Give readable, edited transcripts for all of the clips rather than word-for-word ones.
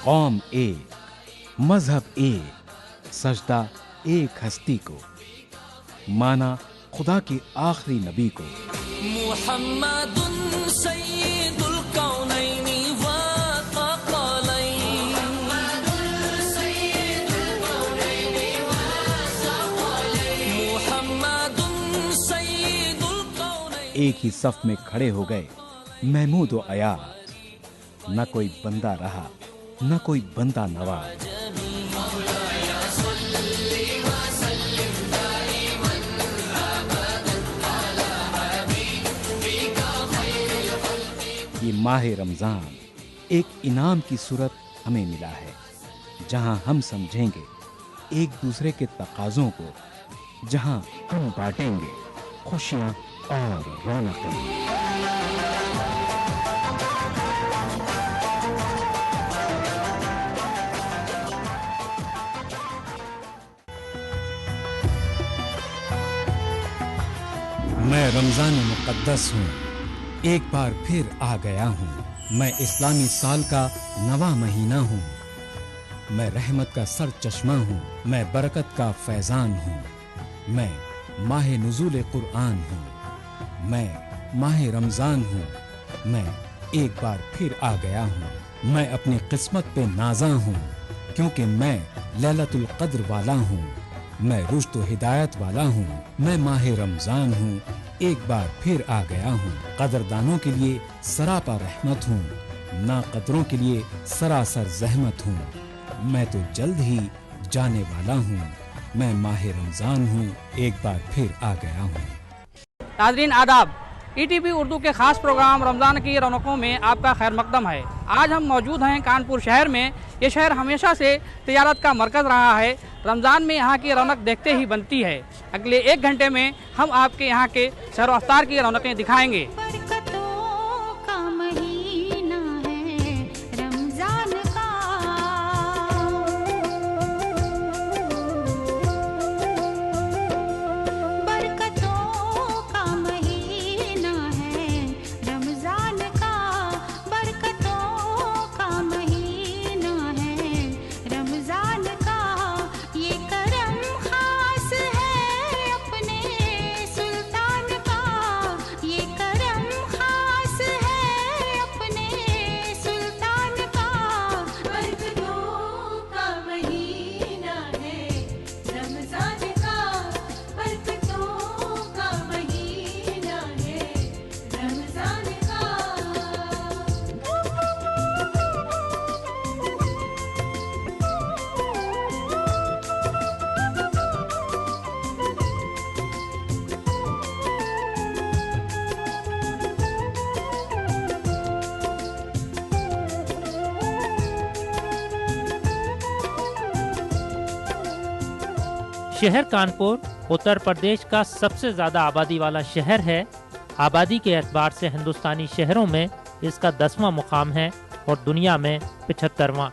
कौम एक, मजहब एक, सजदा एक हस्ती को, माना खुदा के आखिरी नबी को। मुहम्मदुन सय्यिदुल कौनैनि व थक़लैन, मुहम्मदुन सय्यिदुल कौनैन। एक ही सफ में खड़े हो गए महमूद व अयाज, न कोई बंदा रहा न कोई बंदा नवाज। ये माह रमजान एक इनाम की सूरत हमें मिला है, जहां हम समझेंगे एक दूसरे के तकाज़ों को, जहां हम बांटेंगे खुशियां और रौनकें। मैं रमजान मुक़द्दस हूँ, एक बार फिर आ गया हूँ। मैं इस्लामी साल का नवा महीना हूँ। मैं रहमत का सर चश्मा हूँ, मैं बरकत का फैज़ान हूँ। मैं माह नुज़ूल कुरआन हूँ, मैं माह रमज़ान हूँ। मैं एक बार फिर आ गया हूँ। मैं अपनी किस्मत पे नाज़ा हूँ, क्योंकि मैं लैलतुल क़द्र वाला हूँ। मैं रुश्द व हिदायत वाला हूँ। मैं माह रमज़ान हूँ, एक बार फिर आ गया हूँ। कदरदानों के लिए सरापा रहमत हूँ, ना कदरों के लिए सरासर जहमत हूँ। मैं तो जल्द ही जाने वाला हूँ। मैं माह रमज़ान हूँ, एक बार फिर आ गया हूँ। नाज़रीन आदाब, ईटीवी उर्दू के खास प्रोग्राम रमज़ान की रौनकों में आपका खैर मकदम है। आज हम मौजूद हैं कानपुर शहर में। ये शहर हमेशा से तिजारत का मरकज़ रहा है। रमज़ान में यहाँ की रौनक देखते ही बनती है। अगले 1 घंटे में हम आपके यहाँ के शहर अफ्तार की रौनकें दिखाएंगे। शहर कानपुर उत्तर प्रदेश का सबसे ज्यादा आबादी वाला शहर है। आबादी के एतबार से हिंदुस्तानी शहरों में इसका 10वां मुकाम है और दुनिया में 75वां।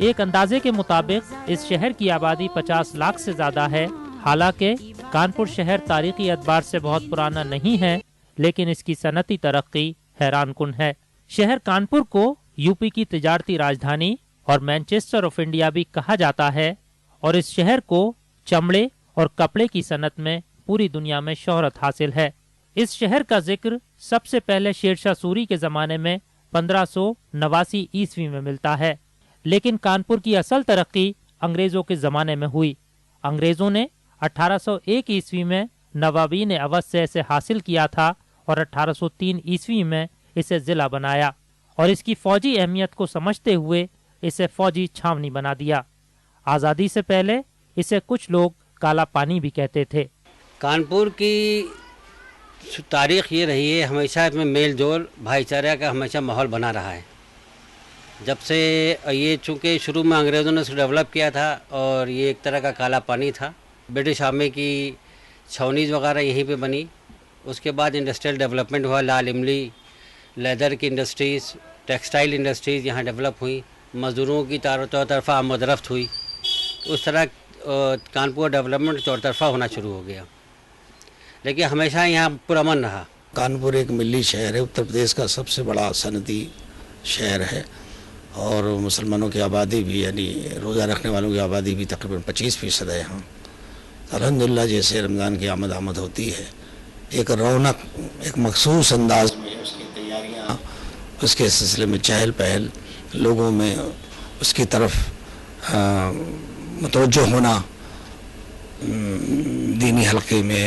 एक अंदाजे के मुताबिक इस शहर की आबादी 50 लाख से ज्यादा है। हालांकि कानपुर शहर तारीखी एतबार से बहुत पुराना नहीं है, लेकिन इसकी सनती तरक्की हैरानकुन है। शहर कानपुर को यूपी की तिजारती राजधानी और मैनचेस्टर ऑफ इंडिया भी कहा जाता है और इस शहर को चमड़े और कपड़े की सनत में पूरी दुनिया में शोहरत हासिल है। इस शहर का जिक्र सबसे पहले शेरशाह सूरी के जमाने में 1589 ईस्वी में मिलता है, लेकिन कानपुर की असल तरक्की अंग्रेजों के जमाने में हुई। अंग्रेजों ने 1801 ईस्वी में नवाबीन अवध से इसे हासिल किया था और 1803 ईस्वी में इसे जिला बनाया और इसकी फौजी अहमियत को समझते हुए इसे फौजी छावनी बना दिया। आज़ादी से पहले इसे कुछ लोग काला पानी भी कहते थे। कानपुर की तारीख ये रही है, हमेशा इसमें मेल जोल भाईचारा का हमेशा माहौल बना रहा है। जब से ये चूँकि शुरू में अंग्रेज़ों ने इसे डेवलप किया था और ये एक तरह का काला पानी था। ब्रिटिश आर्मी की छावनीज वगैरह यहीं पे बनी। उसके बाद इंडस्ट्रियल डेवलपमेंट हुआ। लाल इमली, लेदर की इंडस्ट्रीज़, टेक्सटाइल इंडस्ट्रीज़ यहाँ डेवलप हुई। मज़दूरों की तरफा आमदरफ्त हुई। उस तरह कानपुर डेवलपमेंट चौतरफा होना शुरू हो गया, लेकिन हमेशा यहाँ पुरअमन रहा। कानपुर एक मिली शहर है, उत्तर प्रदेश का सबसे बड़ा सनती शहर है और मुसलमानों की आबादी भी यानी रोज़ा रखने वालों की आबादी भी तकरीबन 25% है यहाँ। अल्हम्दुलिल्लाह जैसे रमज़ान की आमद होती है, एक रौनक, एक मखसूस अंदाज में उसकी तैयारियाँ, उसके सिलसिले में चहल पहल, लोगों में उसकी तरफ मुतवज्जो होना, दीनी हल्के में,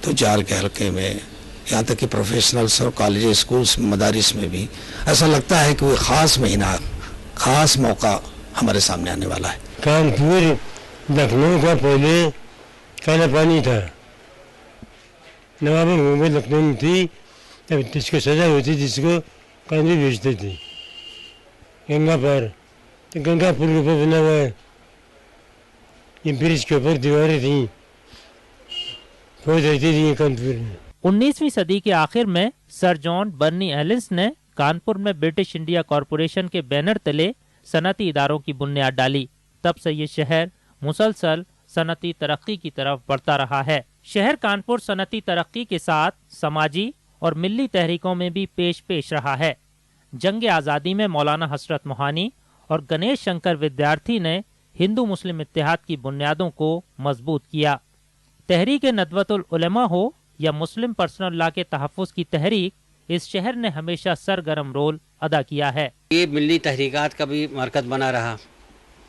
तुजार के हल्के में, यहाँ तक कि प्रोफेशनल्स और कॉलेज स्कूल्स मदारिस में भी ऐसा लगता है कि कोई ख़ास महीना, ख़ास मौका हमारे सामने आने वाला है। कानपुर लखनऊ का पहले काला पानी था, नवाब हुकूमत लखनऊ में थी, तब जिसको सजा होती जिसको कानपुर भेजते थे गंगा पार, तो गंगा पुल के ऊपर बना हुआ है, ये ब्रिज के ऊपर दीवारें थी, फौज रहती थी कानपुर में। 19वीं सदी के आखिर में सर जॉन बर्नी एलिस ने कानपुर में ब्रिटिश इंडिया कॉरपोरेशन के बैनर तले सनती इदारों की बुनियाद डाली। तब से ये शहर मुसलसल सनती तरक्की की तरफ बढ़ता रहा है। शहर कानपुर सनती तरक्की के साथ समाजी और मिली तहरीकों में भी पेश रहा है। जंग आज़ादी में मौलाना हसरत मोहानी और गणेश शंकर विद्यार्थी ने हिंदू मुस्लिम इत्तेहाद की बुनियादों को मजबूत किया। तहरीक नदवतुल उलमा हो या मुस्लिम पर्सनल लॉ के तहफ़्फ़ुज़ की तहरीक, इस शहर ने हमेशा सरगर्म रोल अदा किया है। ये मिली तहरीकात का भी मरकज़ बना रहा,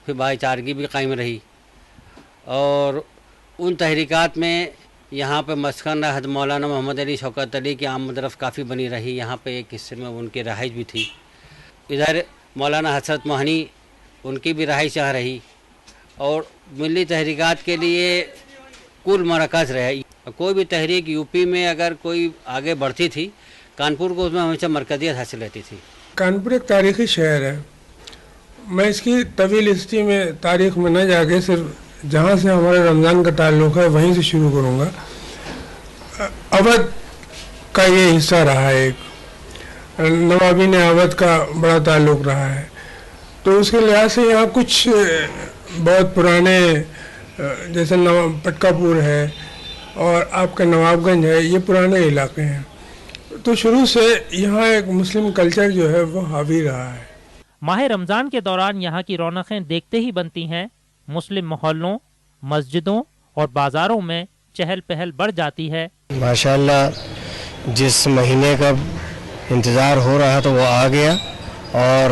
फिर भाईचारगी भी कायम रही, और उन तहरीकात में यहाँ पे मस्कन हज़रत मौलाना मोहम्मद अली शौकत अली की आमद रफ़्त काफ़ी बनी रही। यहाँ पे एक हिस्से में उनकी रहाइश भी थी। इधर मौलाना हसरत मोहानी उनकी भी रहाइश यहाँ रही, और मिली तहरीकात के लिए कुल मरकज़ रहे। कोई भी तहरीक यूपी में अगर कोई आगे बढ़ती थी, कानपुर को उसमें हमेशा मरकज़ियत हासिल रहती थी। कानपुर एक तारीख़ी शहर है। मैं इसकी तवील हिस्ट्री में, तारीख़ में न जाके सिर्फ जहाँ से हमारे रमज़ान का ताल्लुक़ है वहीं से शुरू करूँगा। अवध का ये हिस्सा रहा है, एक नवाबी ने अवध का बड़ा ताल्लुक़ रहा है, तो उसके लिहाज से यहाँ कुछ बहुत पुराने, जैसे पटकापुर है और आपका नवाबगंज है, ये पुराने इलाके हैं। तो शुरू से यहाँ एक मुस्लिम कल्चर जो है वो हावी रहा है। माह रमज़ान के दौरान यहाँ की रौनकें देखते ही बनती हैं। मुस्लिम मोहल्लों, मस्जिदों और बाज़ारों में चहल पहल बढ़ जाती है। माशाल्लाह जिस महीने का इंतज़ार हो रहा था वो आ गया, और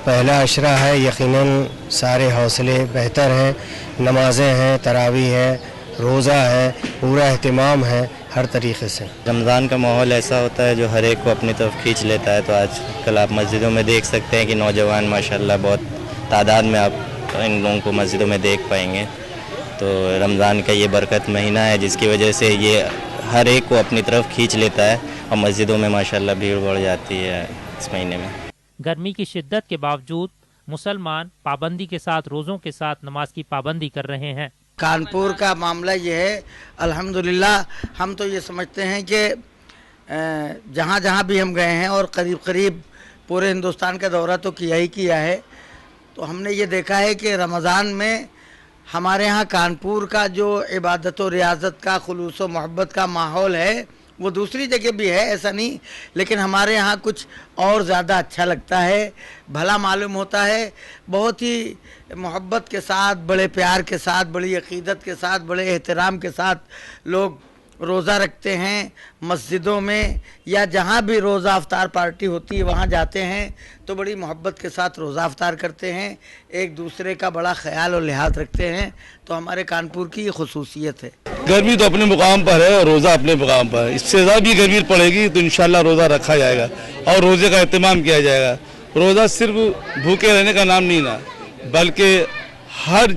पहला अशरा है, यकीनन सारे हौसले बेहतर हैं, नमाज़ें हैं, तरावी है, रोज़ा है, पूरा एहतिमाम है हर तरीक़े से। रमज़ान का माहौल ऐसा होता है जो हर एक को अपनी तरफ खींच लेता है। तो आज कल आप मस्जिदों में देख सकते हैं कि नौजवान माशाल्लाह बहुत तादाद में आप इन लोगों को मस्जिदों में देख पाएंगे। तो रमज़ान का ये बरकत महीना है जिसकी वजह से ये हर एक को अपनी तरफ खींच लेता है, और मस्जिदों में माशाल्लाह भीड़ बढ़ जाती है इस महीने में। गर्मी की शिद्दत के बावजूद मुसलमान पाबंदी के साथ, रोज़ों के साथ नमाज की पाबंदी कर रहे हैं। कानपुर का मामला ये है, अल्हम्दुलिल्लाह हम तो ये समझते हैं कि जहाँ जहाँ भी हम गए हैं, और करीब करीब पूरे हिंदुस्तान का दौरा तो किया ही किया है, तो हमने ये देखा है कि रमज़ान में हमारे यहाँ कानपुर का जो इबादत व रियाज़त का, खुलूस व मोहब्बत का माहौल है वो दूसरी जगह भी है, ऐसा नहीं, लेकिन हमारे यहाँ कुछ और ज़्यादा अच्छा लगता है, भला मालूम होता है। बहुत ही मोहब्बत के साथ, बड़े प्यार के साथ, बड़ी अक़ीदत के साथ, बड़े एहतराम के साथ लोग रोज़ा रखते हैं। मस्जिदों में या जहाँ भी रोज़ा अफ्तार पार्टी होती है वहाँ जाते हैं तो बड़ी मोहब्बत के साथ रोज़ा अफ्तार करते हैं, एक दूसरे का बड़ा ख्याल और लिहाज रखते हैं। तो हमारे कानपुर की ये खुसूसियत है। गर्मी तो अपने मुकाम पर है और रोज़ा अपने मुकाम पर है। इससे ज़्यादा भी गर्मी पड़ेगी तो इंशाल्लाह रोज़ा रखा जाएगा और रोज़े का एहतमाम किया जाएगा। रोज़ा सिर्फ भूखे रहने का नाम नहीं ना, बल्कि हर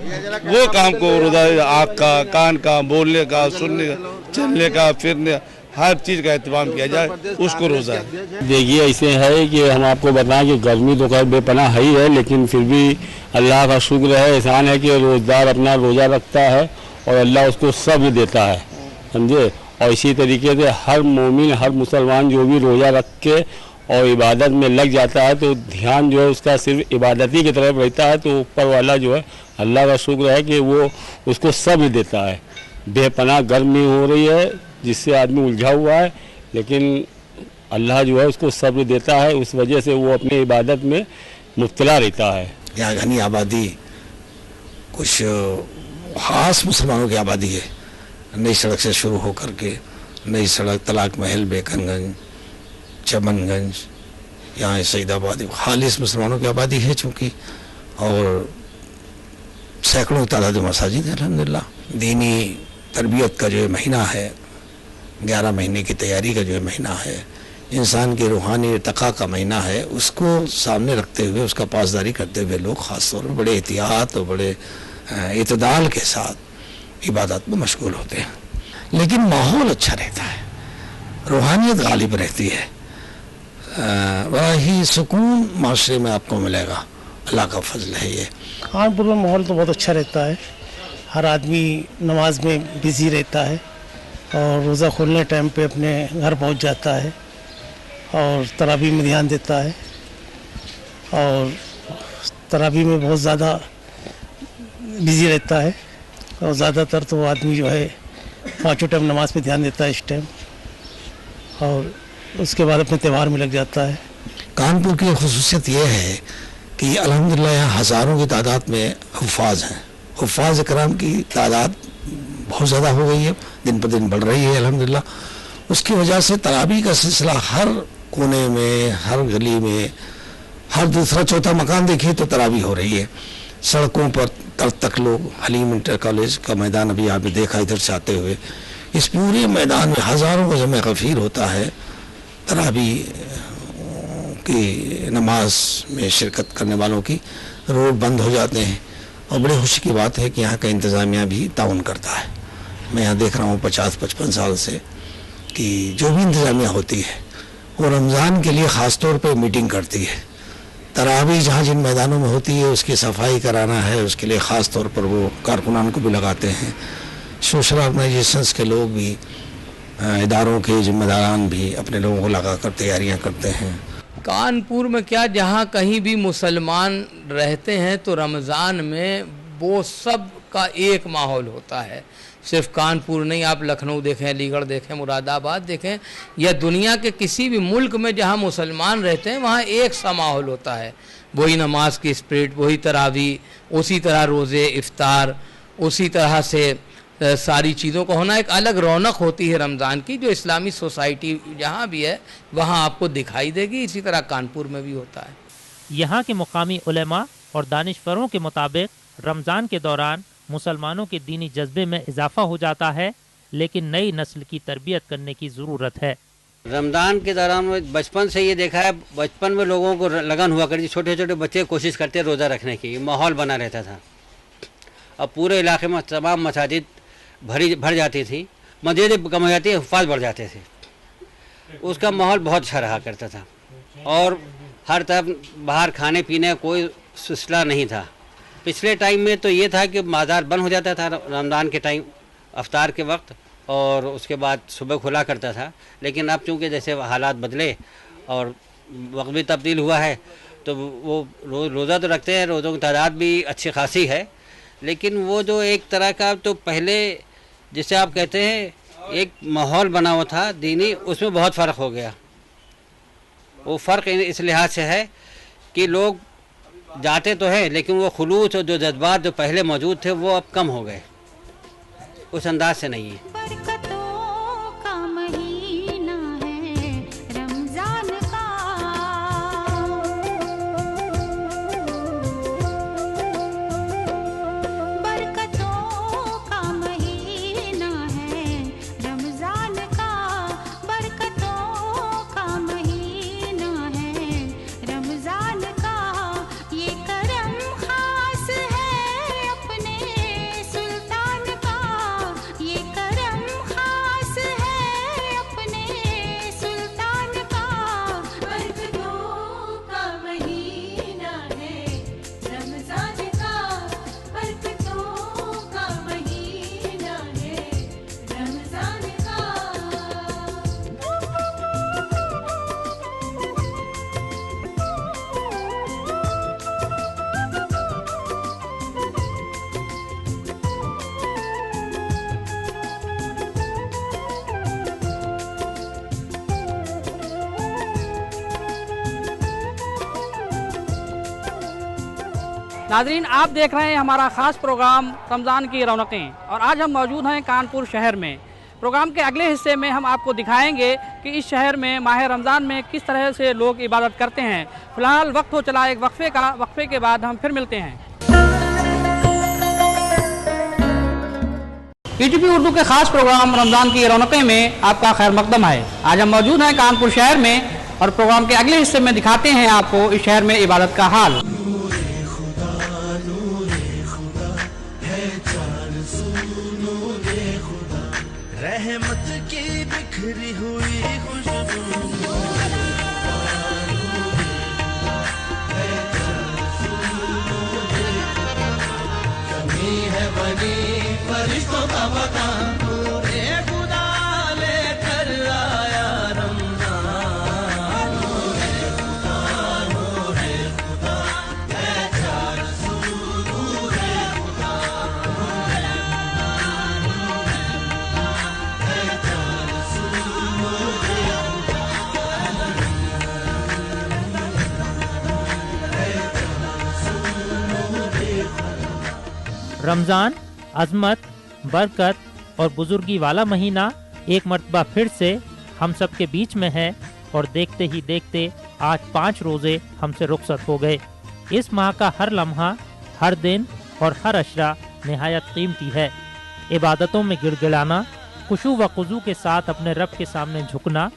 वो काम को रोज़ा, आँख का, कान का, बोलने का, सुनने का, चलने का, फिरने, हर चीज़ का एहतमाम किया जाए, उसको रोज़ा है। देखिए ऐसे है कि हम आपको बताएं कि गर्मी तो खैर बेपनाह है ही है, लेकिन फिर भी अल्लाह का शुक्र है, एहसान है कि रोज़दार अपना रोज़ा रखता है और अल्लाह उसको सब्र देता है, समझे। और इसी तरीके से हर मोमिन, हर मुसलमान जो भी रोज़ा रख के और इबादत में लग जाता है तो ध्यान जो है उसका सिर्फ इबादत ही की तरफ रहता है, तो ऊपर वाला जो है अल्लाह का शुक्र है कि वो उसको सब्र देता है। बेपनाह गर्मी हो रही है जिससे आदमी उलझा हुआ है, लेकिन अल्लाह जो है उसको सब्र देता है, उस वजह से वो अपनी इबादत में मुब्तला रहता है। यहाँ घनी आबादी, कुछ ख़ास मुसलमानों की आबादी है। नई सड़क से शुरू होकर के नई सड़क, तलाक महल, बेकनगंज, चमनगंज, यहाँ सईदाबाद, खालिस मुसलमानों की आबादी है चूँकि, और सैकड़ों तादाद मसाजिद है। अल्हम्दुलिल्लाह दीनी तरबियत का जो है महीना है, 11 महीने की तैयारी का जो है महीना है, इंसान के रूहानी इर्तिका का महीना है, उसको सामने रखते हुए, उसका पासदारी करते हुए लोग ख़ास तौर पर बड़े एहतियात और बड़े इतदाल के साथ इबादत में मशगूल होते हैं। लेकिन माहौल अच्छा रहता है, रूहानियत गालिब रहती है, बड़ा ही सुकून माशरे में आपको मिलेगा। अल्लाह का फजल है ये। कानपुर में माहौल तो बहुत अच्छा रहता है, हर आदमी नमाज में बिज़ी रहता है और रोज़ा खोलने टाइम पे अपने घर पहुंच जाता है और तरावी में ध्यान देता है, और तरावी में बहुत ज़्यादा बिज़ी रहता है, और ज़्यादातर तो आदमी जो है 5 टाइम नमाज पे ध्यान देता है इस टाइम, और उसके बाद अपने त्यौहार में लग जाता है। कानपुर की खुसूसियत ये है कि अल्हम्दुलिल्लाह यहाँ हज़ारों की तादाद में हुफ़ाज़ हैं। हुफ़ाज़ इकराम की तादाद बहुत ज़्यादा हो गई है, दिन पर दिन बढ़ रही है अल्हम्दुलिल्लाह। उसकी वजह से तरावी का सिलसिला हर कोने में, हर गली में, हर दूसरा चौथा मकान देखिए तो तरावी हो रही है। सड़कों पर तक लोग, हलीम इंटर कॉलेज का मैदान अभी आपने देखा इधर से आते हुए, इस पूरे मैदान में हज़ारों का जमा गफ़ीर होता है तरावी की नमाज में शिरकत करने वालों की। रोड बंद हो जाते हैं, और बड़ी खुशी की बात है कि यहाँ का इंतज़ामिया भी ताउन करता है। मैं यहाँ देख रहा हूँ 50-55 साल से कि जो भी इंतज़ामिया होती है वो रमज़ान के लिए ख़ास तौर पे मीटिंग करती है। तरावी जहाँ जिन मैदानों में होती है उसकी सफाई कराना है, उसके लिए ख़ास तौर पर वो कारकुनान को भी लगाते हैं। सोशल ऑर्गेनाइजेशंस के लोग भी, इदारों के जिम्मेदारान भी अपने लोगों को लगा कर तैयारियाँ करते हैं। कानपुर में क्या, जहाँ कहीं भी मुसलमान रहते हैं तो रमज़ान में वो सब का एक माहौल होता है। सिर्फ कानपुर नहीं, आप लखनऊ देखें, अलीगढ़ देखें, मुरादाबाद देखें, या दुनिया के किसी भी मुल्क में जहाँ मुसलमान रहते हैं वहाँ एक सा माहौल होता है। वही नमाज की स्पिरिट, वही तरावी, उसी तरह रोज़े, इफ्तार, उसी तरह से सारी चीज़ों का होना। एक अलग रौनक होती है रमज़ान की, जो इस्लामी सोसाइटी जहाँ भी है वहाँ आपको दिखाई देगी। इसी तरह कानपुर में भी होता है। यहाँ के मुकामी उलेमा और दानिशवरों के मुताबिक रमज़ान के दौरान मुसलमानों के दीनी जज्बे में इजाफा हो जाता है, लेकिन नई नस्ल की तरबियत करने की ज़रूरत है। रमज़ान के दौरान बचपन से ये देखा है, बचपन में लोगों को लगन हुआ करती, छोटे छोटे बच्चे कोशिश करते रोज़ा रखने की, माहौल बना रहता था। अब पूरे इलाके में तमाम मसाजिद भर जाती थी, मस्जिदें कम हो जाती, हुफ़ाज़ बढ़ जाते थे, उसका माहौल बहुत अच्छा रहा करता था। और हर तरफ बाहर खाने पीने का कोई सिलसिला नहीं था। पिछले टाइम में तो ये था कि बाज़ार बंद हो जाता था रमज़ान के टाइम, अफ्तार के वक्त, और उसके बाद सुबह खुला करता था। लेकिन अब चूँकि जैसे हालात बदले और वक्त भी तब्दील हुआ है, तो वो रोज़ा तो रखते हैं, रोज़ों की तादाद भी अच्छी खासी है, लेकिन वो जो एक तरह का तो पहले जिसे आप कहते हैं एक माहौल बना हुआ था दीनी, उसमें बहुत फ़र्क हो गया। वो फ़र्क इस लिहाज से है कि लोग जाते तो हैं, लेकिन वो खुलूस और जो जज्बात जो पहले मौजूद थे वो अब कम हो गए, उस अंदाज से नहीं है। नाजरीन, आप देख रहे हैं हमारा ख़ास प्रोग्राम रमज़ान की रौनकें, और आज हम मौजूद हैं कानपुर शहर में। प्रोग्राम के अगले हिस्से में हम आपको दिखाएंगे कि इस शहर में माह रमज़ान में किस तरह से लोग इबादत करते हैं। फ़िलहाल वक्त हो चला एक वक्फे का, वक्फे के बाद हम फिर मिलते हैं। ईटीवी उर्दू के ख़ास प्रोग्राम रमज़ान की रौनकें में आपका खैर मकदम है। आज हम मौजूद हैं कानपुर शहर में, और प्रोग्राम के अगले हिस्से में दिखाते हैं आपको इस शहर में इबादत का हाल। रहमत की बिखरी हुई कमी है बनी फरिश्तों का मकान, नूरे खुदा लेकर आया रमज़ान, नूरे खुदा है चार सू, नूरे खुदा रमज़ान अज़मत, बरकत और बुजुर्गी वाला महीना एक मर्तबा फिर से हम सब के बीच में है, और देखते ही देखते आज 5 रोज़े हमसे रुखसत हो गए। इस माह का हर लम्हा, हर दिन और हर अशरा निहायत कीमती है। इबादतों में गिड़गिड़ाना, खुशू व खुजू के साथ अपने रब के सामने झुकना,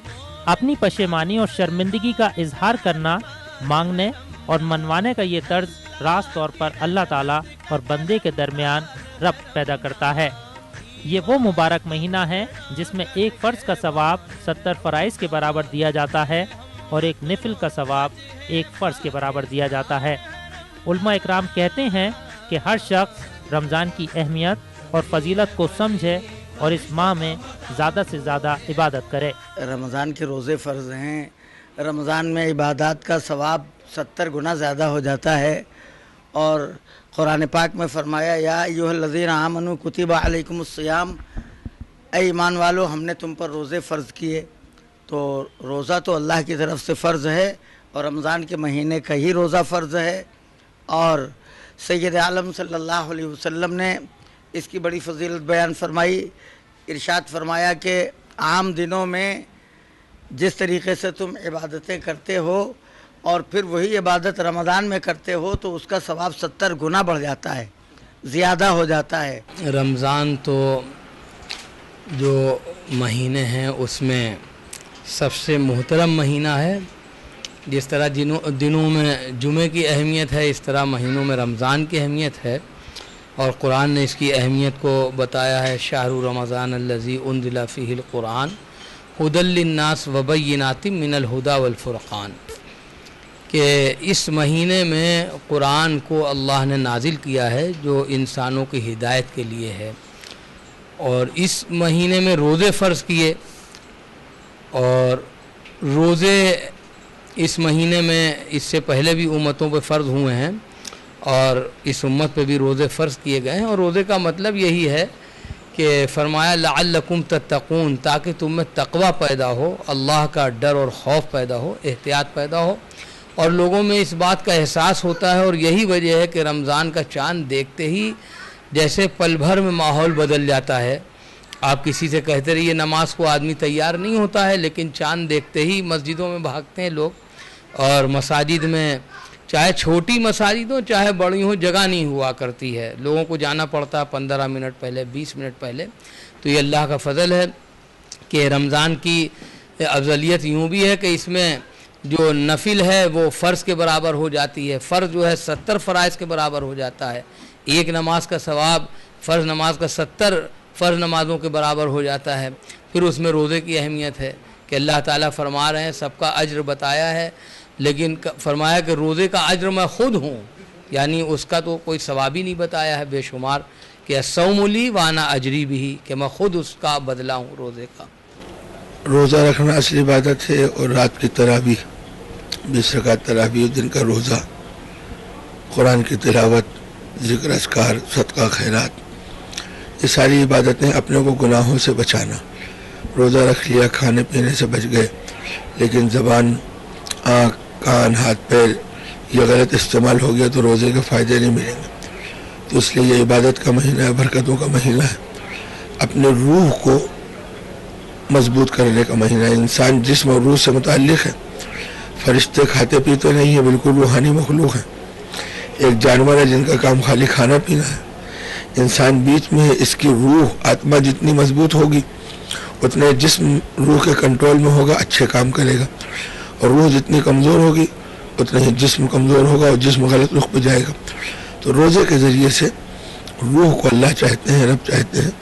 अपनी पशेमानी और शर्मिंदगी का इजहार करना, मांगने और मनवाने का ये तर्ज रास तौर पर अल्लाह ताला और बंदे के दरमियान रब्त पैदा करता है। ये वो मुबारक महीना है जिसमें एक फ़र्ज का सवाब 70 फ़राइज़ के बराबर दिया जाता है, और एक निफिल का सवाब एक फ़र्ज के बराबर दिया जाता है। उलमा इकराम कहते हैं कि हर शख्स रमज़ान की अहमियत और फजीलत को समझे और इस माह में ज़्यादा से ज़्यादा इबादत करे। रमज़ान के रोज़े फ़र्ज़ हैं। रमज़ान में इबादत का सवाब 70 गुना ज़्यादा हो जाता है, और कुरान पाक में फरमाया, या अय्युहल्लज़ीना आमनू कुतिबा अलैकुमुस्सियाम, ऐ ईमान वालो हमने तुम पर रोज़े फ़र्ज़ किए। तो रोज़ा तो अल्लाह की तरफ से फ़र्ज़ है, और रमज़ान के महीने का ही रोज़ा फ़र्ज़ है। और सैयद आलम सल्लल्लाहु अलैहि वसल्लम ने इसकी बड़ी फजीलत बयान फरमाई। इरशाद फरमाया कि आम दिनों में जिस तरीक़े से तुम इबादतें करते हो और फिर वही इबादत रमज़ान में करते हो तो उसका सवाब 70 गुना बढ़ जाता है, ज़्यादा हो जाता है। रमज़ान तो जो महीने हैं उसमें सबसे मोहतरम महीना है। जिस तरह दिनों में जुमे की अहमियत है, इस तरह महीनों में रमज़ान की अहमियत है, और कुरान ने इसकी अहमियत को बताया है। शाहरु रमज़ान अल्लज़ी उन्ज़िला फ़ीहिल कुरान हुदल लिन्नास व बय्यिनातिम मिनल हुदा वल फुरक़ान, कि इस महीने में कुरान को अल्लाह ने नाजिल किया है जो इंसानों की हिदायत के लिए है। और इस महीने में रोज़े फ़र्ज़ किए, और रोज़े इस महीने में इससे पहले भी उम्मतों पे फ़र्ज़ हुए हैं, और इस उम्मत पे भी रोज़े फ़र्ज़ किए गए हैं। और रोज़े का मतलब यही है कि फ़रमाया लअल्लकुम तत्तक़ून, ताकि तुम में तक़वा पैदा हो, अल्लाह का डर और खौफ पैदा हो, एहतियात पैदा हो, और लोगों में इस बात का एहसास होता है। और यही वजह है कि रमज़ान का चाँद देखते ही जैसे पल भर में माहौल बदल जाता है। आप किसी से कहते रहिए नमाज को, आदमी तैयार नहीं होता है, लेकिन चाँद देखते ही मस्जिदों में भागते हैं लोग। और मसाजिद में, चाहे छोटी मसाजिद हो चाहे बड़ी हो, जगह नहीं हुआ करती है, लोगों को जाना पड़ता है 15 मिनट पहले, 20 मिनट पहले। तो ये अल्लाह का फ़ज़ल है कि रमज़ान की अफजलियत यूँ भी है कि इसमें जो नफिल है वो फ़र्ज़ के बराबर हो जाती है। फ़र्ज़ जो है 70 फ़राइज़ के बराबर हो जाता है। एक नमाज का सवाब फ़र्ज़ नमाज का 70 फ़र्ज़ नमाज़ों के बराबर हो जाता है। फिर उसमें रोज़े की अहमियत है कि अल्लाह ताला फरमा रहे हैं, सबका अज्र बताया है, लेकिन फरमाया कि रोज़े का अज्र मैं ख़ुद हूँ, यानी उसका तो कोई सवाब ही नहीं बताया है बेशुमार, कि सौमुली वाना अजरी भी, कि मैं ख़ुद उसका बदला हूँ रोज़े का। रोज़ा रखना असली इबादत है, और रात की तरावीह, 20 रकात तरावीह, दिन का रोज़ा, कुरान की तिलावत, ज़िक्र, अस्कार, सदका, खैरात, ये सारी इबादतें अपने को गुनाहों से बचाना। रोज़ा रख लिया, खाने पीने से बच गए, लेकिन ज़बान, आँख, कान, हाथ पैर ये गलत इस्तेमाल हो गया तो रोज़े के फ़ायदे नहीं मिलेंगे। तो इसलिए ये इबादत का महीना है, बरकतों का महीना है, अपने रूह को मजबूत करने का महीना है। इंसान जिस्म और रूह से मुताल्लिक़ है। फरिश्ते खाते पीते नहीं है, बिल्कुल रूहानी मखलूक है। एक जानवर है जिनका काम खाली खाना पीना है। इंसान बीच में है, इसकी रूह आत्मा जितनी मजबूत होगी उतने जिस्म रूह के कंट्रोल में होगा, अच्छे काम करेगा। और रूह जितनी कमज़ोर होगी उतना ही जिस्म कमज़ोर होगा और जिस्म गलत रुख पे जाएगा। तो रोज़े के ज़रिए से रूह को अल्लाह चाहते हैं, रब चाहते हैं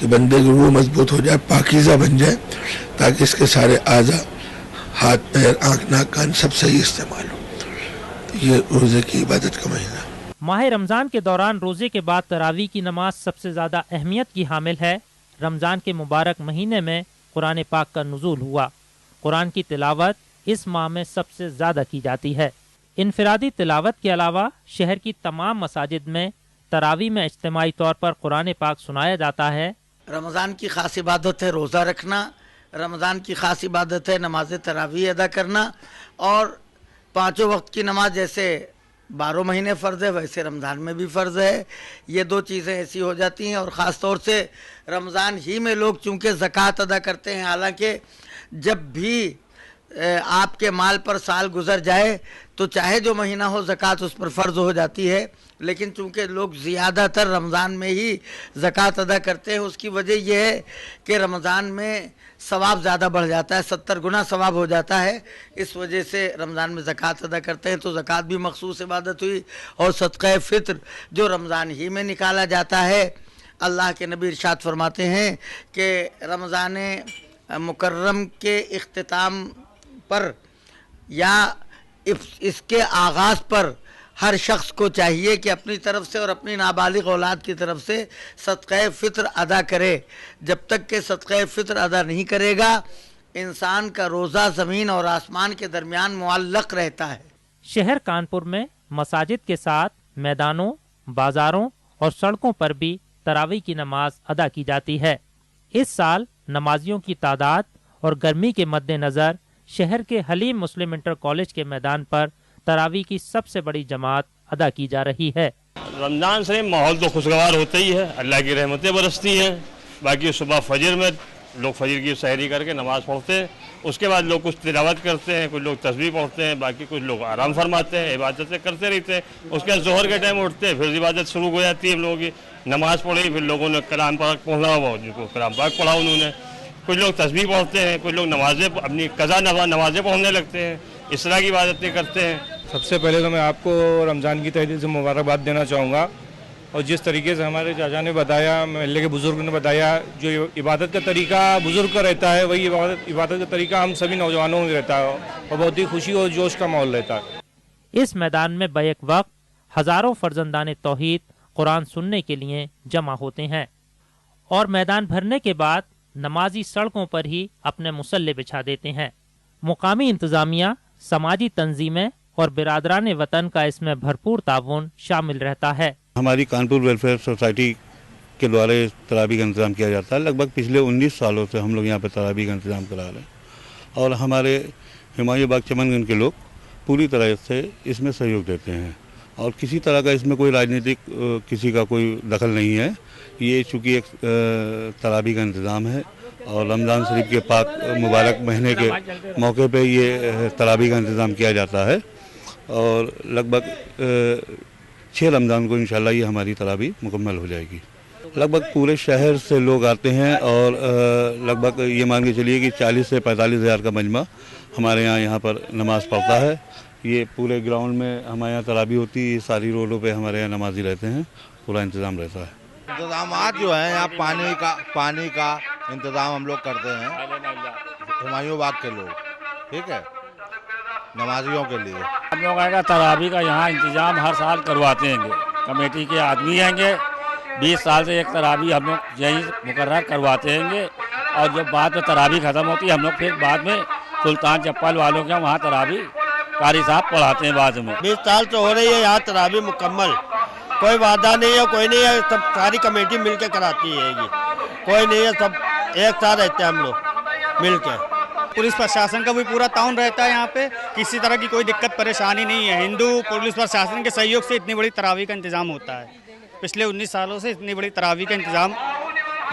कि बंदे की रूह मजबूत हो जाए, पाकीज़ा बन जाए, ताकि इसके सारे आज़ा, हाथ पैर आँख नाक कान सब सही इस्तेमाल हो। तो ये रोज़े की इबादत का महीना। माह रमज़ान के दौरान रोज़े के बाद तरावी की नमाज सबसे ज़्यादा अहमियत की हामिल है। रमज़ान के मुबारक महीने में कुरान पाक का नुज़ूल हुआ। कुरान की तिलावत इस माह में सबसे ज़्यादा की जाती है। इनफरादी तिलावत के अलावा शहर की तमाम मसाजिद में तरावी में इज्तिमाई तौर पर कुरान पाक सुनाया जाता है। रमज़ान की ख़ास इबादत है रोज़ा रखना। रमज़ान की ख़ास इबादत है नमाज तरावी अदा करना। और पाँचों वक्त की नमाज जैसे 12 महीने फ़र्ज़ है वैसे रमज़ान में भी फ़र्ज़ है। ये दो चीज़ें ऐसी हो जाती हैं। और ख़ास तौर से रमज़ान ही में लोग चूँकि ज़कात अदा करते हैं, हालांकि जब भी आपके माल पर साल गुजर जाए तो चाहे जो महीना हो ज़कात उस पर फ़र्ज़ हो जाती है। लेकिन चूँकि लोग ज़्यादातर रमज़ान में ही ज़कात अदा करते हैं, उसकी वजह यह है कि रमज़ान में सवाब ज़्यादा बढ़ जाता है, 70 गुना सवाब हो जाता है। इस वजह से रमज़ान में ज़कात अदा करते हैं। तो ज़कात भी मखसूस इबादत हुई। और सदक़े फ़ित्र जो रमज़ान ही में निकाला जाता है, अल्लाह के नबी इरशाद फरमाते हैं कि रमज़ान मुकर्रम के इख्तिताम पर या इसके आगाज़ पर हर शख्स को चाहिए कि अपनी तरफ से और अपनी नाबालिग औलाद की तरफ से सदक़े फ़ित्र अदा करे। जब तक के सदक़े फ़ित्र अदा नहीं करेगा, इंसान का रोज़ा ज़मीन और आसमान के दरमियान मुअल्लक़ रहता है। शहर कानपुर में मसाजिद के साथ मैदानों, बाज़ारों और सड़कों पर भी तरावी की नमाज अदा की जाती है। इस साल नमाजियों की तादाद और गर्मी के मद्देनज़र शहर के हलीम मुस्लिम इंटर कॉलेज के मैदान पर तरावी की सबसे बड़ी जमात अदा की जा रही है। रमज़ान से माहौल तो खुशगवार होता ही है, अल्लाह की रहमतें बरसती हैं। बाकी सुबह फजर में लोग फजर की सहरी करके नमाज़ पढ़ते हैं। उसके बाद लोग कुछ तिलावत करते हैं, कुछ लोग तस्बीह पढ़ते हैं, बाकी कुछ लोग आराम फरमाते हैं, इबादतें करते रहते हैं। उसके बाद ज़ोहर के टाइम उठते हैं, फिर इबादत शुरू हो जाती है। हम लोगों की नमाज़ पढ़ी, फिर लोगों ने कलाम पाक पढ़ा हुआ, जिनको कलाम पाक पढ़ा उन्होंने, कुछ लोग तस्बीह पढ़ते हैं, कुछ लोग नमाज़ें अपनी कज़ा नमाज़ें पढ़ने लगते हैं। इस तरह की इबादतें करते हैं। सबसे पहले तो मैं आपको रमज़ान की तहरीर से मुबारकबाद देना चाहूँगा। और जिस तरीके से हमारे चाचा ने बताया, महल्ले के बुज़ुर्ग ने बताया, जो इबादत का तरीका बुज़ुर्ग का रहता है वही इबादत का तरीका हम सभी नौजवानों में रहता है और बहुत ही खुशी और जोश का माहौल रहता है। इस मैदान में बैक वक्त हज़ारों फर्जंदाने तौहीद कुरान सुनने के लिए जमा होते हैं और मैदान भरने के बाद नमाजी सड़कों पर ही अपने मुसल्ले बिछा देते हैं। मुकामी इंतज़ामिया, समाजी तंजीमें और बिरादरान वतन का इसमें भरपूर ताउन शामिल रहता है। हमारी कानपुर वेलफेयर सोसाइटी के द्वारा इस तरावी का इंतज़ाम किया जाता है। लगभग पिछले 19 सालों से हम लोग यहाँ पर तरावी का इंतज़ाम करा रहे हैं और हमारे हुमायूं बाग चमनगंज के लोग पूरी तरह से इसमें सहयोग देते हैं और किसी तरह का इसमें कोई राजनीतिक किसी का कोई दखल नहीं है। ये चूँकि एक तरावी का इंतज़ाम है और रमज़ान शरीफ के पाक मुबारक महीने के मौके पे ये तरावी का इंतज़ाम किया जाता है और लगभग 6 रमज़ान को इंशाल्लाह ये हमारी तरावी मुकम्मल हो जाएगी। लगभग पूरे शहर से लोग आते हैं और लगभग ये मान के चलिए कि 40 से 45 हज़ार का मजमा हमारे यहाँ पर नमाज़ पढ़ता है। ये पूरे ग्राउंड में हमारे यहाँ तरावी होती है, सारी रोडों पे हमारे यहाँ नमाजी रहते हैं, पूरा इंतज़ाम रहता है। इंतज़ामात जो है यहाँ पानी का इंतज़ाम हम लोग करते हैं हुमायूं बाग के लोग, ठीक है, नमाजियों के लिए। हम लोग आएगा तरावी का यहाँ इंतज़ाम हर साल करवाते हैं। कमेटी के आदमी आएंगे, 20 साल से एक तरावी हम लोग यही मुकर्रर करवाते हैं और जब बाद में तरावी ख़त्म होती है हम लोग फिर बाद में सुल्तान चप्पल वालों के वहाँ तरावी कारी साहब पढ़ाते हैं। बाद में 20 साल से हो रही है यहाँ तरावी मुकम्मल, कोई वादा नहीं है, कोई नहीं है, सब सारी कमेटी मिलके कराती है। ये कोई नहीं है, सब एक साथ रहते हैं हम लोग मिलके। पुलिस प्रशासन का भी पूरा ताउन रहता है। यहाँ पे किसी तरह की कोई दिक्कत परेशानी नहीं है। हिंदू पुलिस प्रशासन के सहयोग से इतनी बड़ी तरावी का इंतजाम होता है। पिछले 19 सालों से इतनी बड़ी तरावी का इंतजाम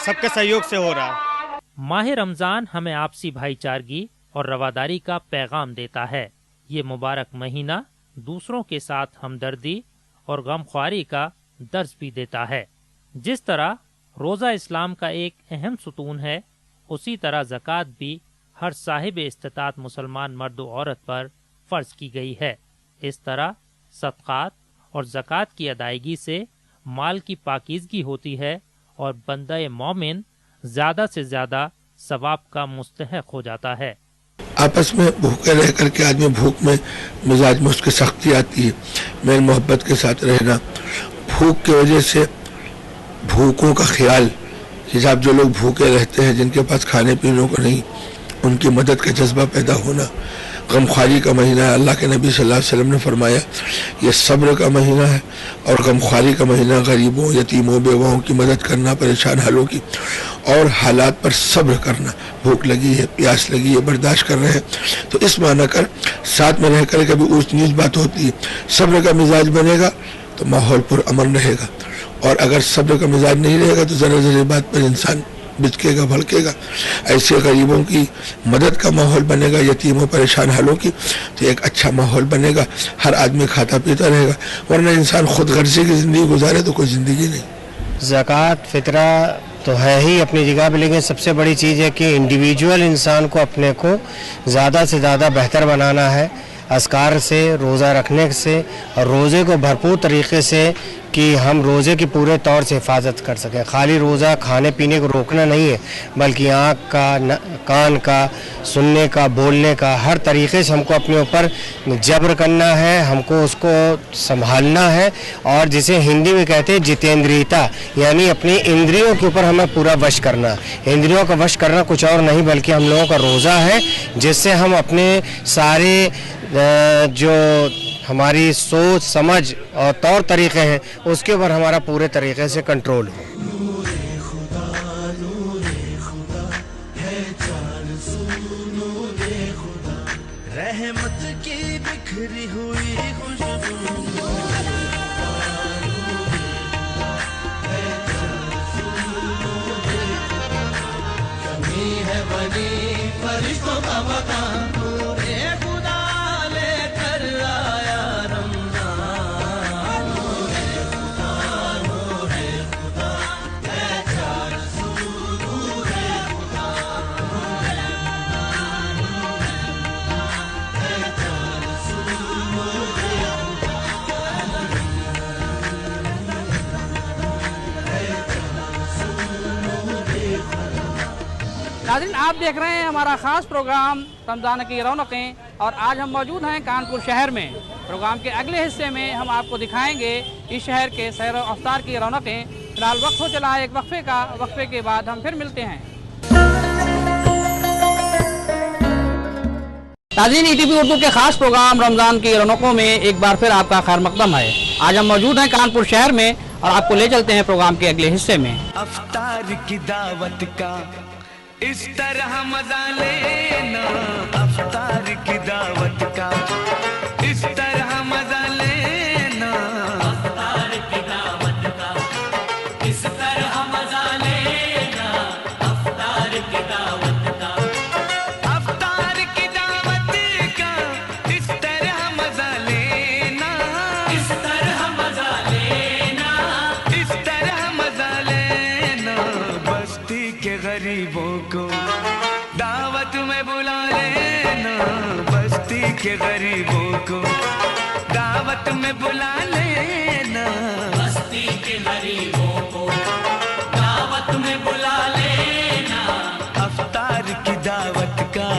सबके सहयोग से हो रहा है। माह रमज़ान हमें आपसी भाईचारगी और रवादारी का पैगाम देता है। ये मुबारक महीना दूसरों के साथ हमदर्दी और गमख्वारी का दर्स भी देता है। जिस तरह रोज़ा इस्लाम का एक अहम सुतून है, उसी तरह ज़कात भी हर साहिब इस्तिताअत मुसलमान मर्द और औरत पर फ़र्ज की गई है। इस तरह सदक़ात और ज़कात की अदायगी से माल की पाकीज़गी होती है और बंदा मोमिन ज़्यादा से ज़्यादा सवाब का मुस्तहक़ हो जाता है। आपस में भूखे रह कर के आदमी भूख में मिजाज में उसकी सख्ती आती है। मेल मोहब्बत के साथ रहना, भूख की वजह से भूखों का ख्याल, हिसाब जो लोग भूखे रहते हैं, जिनके पास खाने पीने को नहीं, उनकी मदद का जज्बा पैदा होना। गमख्वारी का महीना है। अल्लाह के नबी सल्लल्लाहु अलैहि वसल्लम ने फरमाया ये सब्र का महीना है और गमख्वारी का महीना गरीबों, यतीमों, बेवाओं की मदद करना, परेशान हालों की, और हालात पर सब्र करना। भूख लगी है, प्यास लगी है, बर्दाश्त कर रहे हैं, तो इस माना कर साथ में रह कर कभी ऊंच नीच बात होती है। सब्र का मिजाज बनेगा तो माहौल पुरअमन रहेगा, और अगर सब्र का मिजाज नहीं रहेगा तो जरा जरा बात पर इंसान बिचकेगा, भड़केगा। ऐसे गरीबों की मदद का माहौल बनेगा, यतीमों, परेशान हालों की, तो एक अच्छा माहौल बनेगा। हर आदमी खाता पीता रहेगा, वरना इंसान खुद गर्जे की ज़िंदगी गुजारे तो कोई ज़िंदगी नहीं। ज़कात फितरा तो है ही अपनी जगह पे, लेकिन सबसे बड़ी चीज़ है कि इंडिविजुअल इंसान को अपने को ज़्यादा से ज़्यादा बेहतर बनाना है। अस्कार से, रोज़ा रखने से, और रोज़े को भरपूर तरीके से कि हम रोज़े की पूरे तौर से हिफाजत कर सकें। खाली रोज़ा खाने पीने को रोकना नहीं है, बल्कि आँख का, कान का, सुनने का, बोलने का, हर तरीके से हमको अपने ऊपर जबर करना है, हमको उसको संभालना है। और जिसे हिंदी में कहते हैं जितेंद्रियता, यानी अपनी इंद्रियों के ऊपर हमें पूरा वश करना। इंद्रियों का वश करना कुछ और नहीं बल्कि हम लोगों का रोज़ा है, जिससे हम अपने सारे जो हमारी सोच समझ और तौर तरीके हैं उसके ऊपर हमारा पूरे तरीके से कंट्रोल हो। रहमत की बिखरी हुई कमी है बनी फरिश्तों का मकान, नाज़रीन, आप देख रहे हैं हमारा ख़ास प्रोग्राम रमज़ान की रौनकें, और आज हम मौजूद हैं कानपुर शहर में। प्रोग्राम के अगले हिस्से में हम आपको दिखाएंगे इस शहर के सैर व अफ्तार की रौनकें। फिलहाल वक्त हो चला है एक वक्फे का, वक्फे के बाद हम फिर मिलते हैं। नाज़रीन, ईटीवी उर्दू के ख़ास प्रोग्राम रमज़ान की रौनकों में एक बार फिर आपका खैर मकदम है। आज हम मौजूद हैं कानपुर शहर में और आपको ले चलते हैं प्रोग्राम के अगले हिस्से में। अफ्तार की दावत का इस तरह मजा लेना, अफ्तार की दावत का इस तरह मजा लेना, अफ्तार की दावत का इस तरह मजा लेना, अफ्तार की दावत का, अफ्तार की दावत का इस तरह मजा लेना, इस तरह मजा लेना, इस तरह मजा लेना। बस्ती के गरीबों को दावत में बुला लेना, बस्ती के गरीबों को दावत में बुला लेना, बस्ती के गरीबों को दावत में बुला लेना, अफ्तार की दावत का।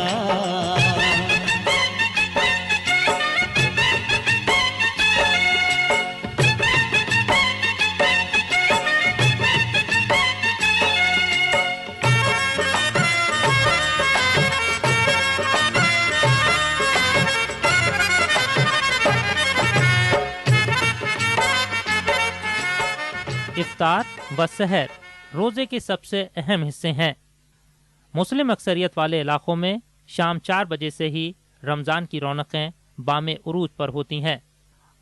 इफ्तार व सहर रोज़े के सबसे अहम हिस्से हैं। मुस्लिम अक्सरियत वाले इलाकों में शाम 4 बजे से ही रमज़ान की रौनकें बामे उरूज पर होती हैं।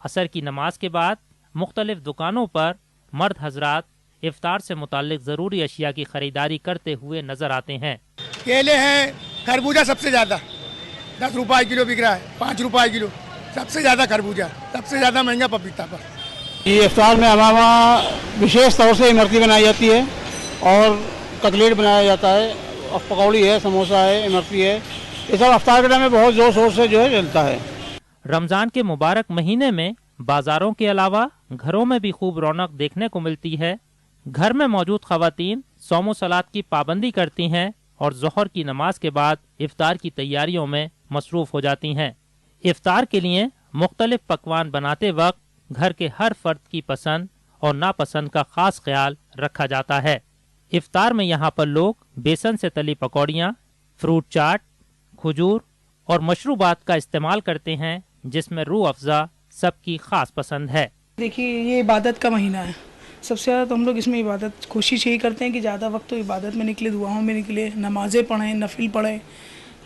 असर की नमाज के बाद मुख्तलिफ दुकानों पर मर्द हजरात इफ्तार से मुताल्लिक ज़रूरी अशिया की खरीदारी करते हुए नजर आते हैं। केले हैं, खरबूजा सबसे ज़्यादा 10 रुपए किलो बिक रहा है, 5 रुपए किलो सबसे ज़्यादा खरबूजा, सबसे ज़्यादा महंगा पपीता पर। ये इफ्तार में हमारे वहाँ विशेष तौर से इमरती बनाई जाती है और कटलेट बनाया जाता है और पकौड़ी है, समोसा है, इमरती है। ये सब इफ्तार के टाइम में बहुत जोर शोर से जो है चलता है। रमज़ान के मुबारक महीने में बाजारों के अलावा घरों में भी खूब रौनक देखने को मिलती है। घर में मौजूद खवातीन सौम सलात की पाबंदी करती हैं और ज़ोहर की नमाज के बाद इफ्तार की तैयारियों में मसरूफ़ हो जाती हैं। इफ्तार के लिए मुख्तलिफ पकवान बनाते वक्त घर के हर फर्द की पसंद और नापसंद का खास ख्याल रखा जाता है। इफ्तार में यहाँ पर लोग बेसन से तली पकौड़ियाँ, फ्रूट चाट, खजूर और मशरूबात का इस्तेमाल करते हैं, जिसमें रूह अफ़ज़ा सबकी खास पसंद है। देखिए, ये इबादत का महीना है। सबसे ज़्यादा तो हम लोग इसमें इबादत कोशिश यही करते हैं कि ज़्यादा वक्त तो इबादत में निकले, दुआओं में निकले, नमाज़ें पढ़ें, नफिल पढ़ें,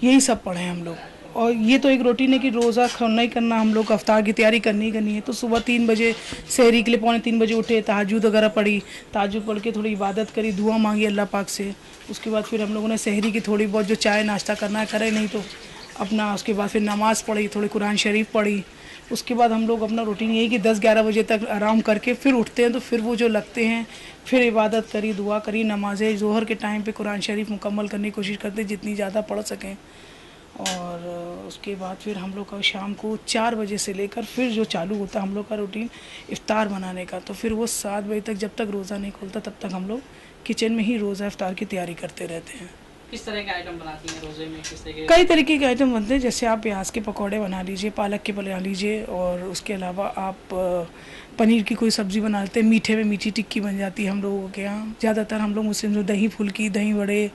यही सब पढ़ें हम लोग। और ये तो एक रूटीन है कि रोज़ा करना ही करना, हम लोग अफ्तार की तैयारी करनी ही करनी है। तो सुबह 3 बजे सहरी के लिए 2:45 बजे उठे, तहज्जुद वगैरह पढ़ी, तहज्जुद पढ़ के थोड़ी इबादत करी, दुआ मांगी अल्लाह पाक से। उसके बाद फिर हम लोगों ने सहरी की थोड़ी बहुत जो चाय नाश्ता करना है करे, नहीं तो अपना उसके बाद फिर नमाज़ पढ़ी, थोड़ी कुरान शरीफ पढ़ी। उसके बाद हम लोग अपना रूटीन यही कि 10-11 बजे तक आराम करके फिर उठते हैं। तो फिर वो जो लगते हैं, फिर इबादत करी, दुआ करी, नमाज़ें ज़ोहर के टाइम पे कुरान शरीफ मुकम्मल करने की कोशिश करते हैं जितनी ज़्यादा पढ़ सकें। और उसके बाद फिर हम लोग का शाम को 4 बजे से लेकर फिर जो चालू होता है हम लोग का रूटीन इफ़्तार बनाने का। तो फिर वो 7 बजे तक, जब तक रोज़ा नहीं खुलता तब तक हम लोग किचन में ही रोज़ा इफ़्तार की तैयारी करते रहते हैं। किस तरह के आइटम बनाती हैं रोज़े में? किस तरह के? कई तरीके के आइटम बनते हैं, जैसे आप प्याज के पकौड़े बना लीजिए, पालक के बना लीजिए, और उसके अलावा आप पनीर की कोई सब्ज़ी बना लेते हैं। मीठे में मीठी टिक्की बन जाती है हम लोगों के यहाँ। ज़्यादातर हम लोग मुस्लिम जो दही फुल्की, दही वड़े,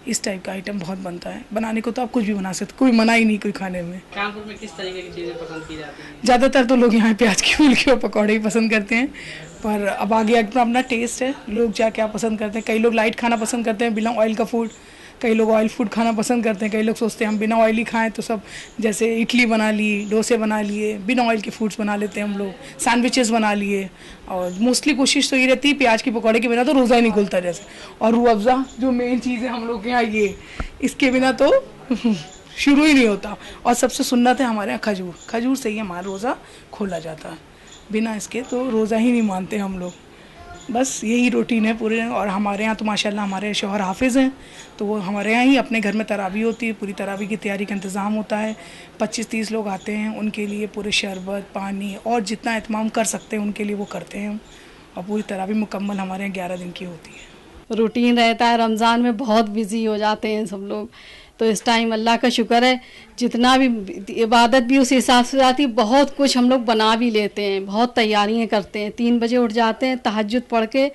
इस टाइप का आइटम बहुत बनता है। बनाने को तो आप कुछ भी बना सकते, कोई मना ही नहीं कोई खाने में। कानपुर में किस तरीके की चीज़ें पसंद की जाती हैं? ज़्यादातर तो लोग यहाँ प्याज की फुल्की और पकौड़े ही पसंद करते हैं, पर अब आगे अपना अपना टेस्ट है, लोग क्या पसंद करते हैं। कई लोग लाइट खाना पसंद करते हैं, बिना ऑयल का फूड। कई लोग ऑयल फूड खाना पसंद करते हैं। कई लोग सोचते हैं हम बिना ऑयल ही खाएं, तो सब जैसे इडली बना ली, डोसे बना लिए, बिना ऑयल के फूड्स बना लेते हैं हम लोग, सैंडविचेस बना लिए। और मोस्टली कोशिश तो ये रहती है प्याज की पकौड़े के बिना तो रोज़ा ही नहीं खुलता जैसे। और रूह अफ़ज़ा जो मेन चीज़ है हम लोग के यहाँ, ये इसके बिना तो शुरू ही नहीं होता। और सबसे सुन्नत है हमारे यहाँ खजूर, खजूर से ही हमारा रोज़ा खोला जाता है। बिना इसके तो रोज़ा ही नहीं मानते हम लोग। बस यही रूटीन है पूरे। और हमारे यहाँ तो माशाल्लाह हमारे शौहर हाफिज़ हैं, तो वो हमारे यहाँ ही अपने घर में तरावी होती है, पूरी तरावी की तैयारी का इंतज़ाम होता है। 25-30 लोग आते हैं, उनके लिए पूरे शरबत, पानी और जितना एहतमाम कर सकते हैं उनके लिए वो करते हैं। और पूरी तरावी मुकम्मल हमारे यहाँ 11 दिन की होती है। रूटीन रहता है। रमज़ान में बहुत बिज़ी हो जाते हैं सब लोग, तो इस टाइम अल्लाह का शुक्र है जितना भी इबादत भी उस हिसाब से जाती है। बहुत कुछ हम लोग बना भी लेते हैं, बहुत तैयारियां करते हैं। 3 बजे उठ जाते हैं, तहज्जुद पढ़ के,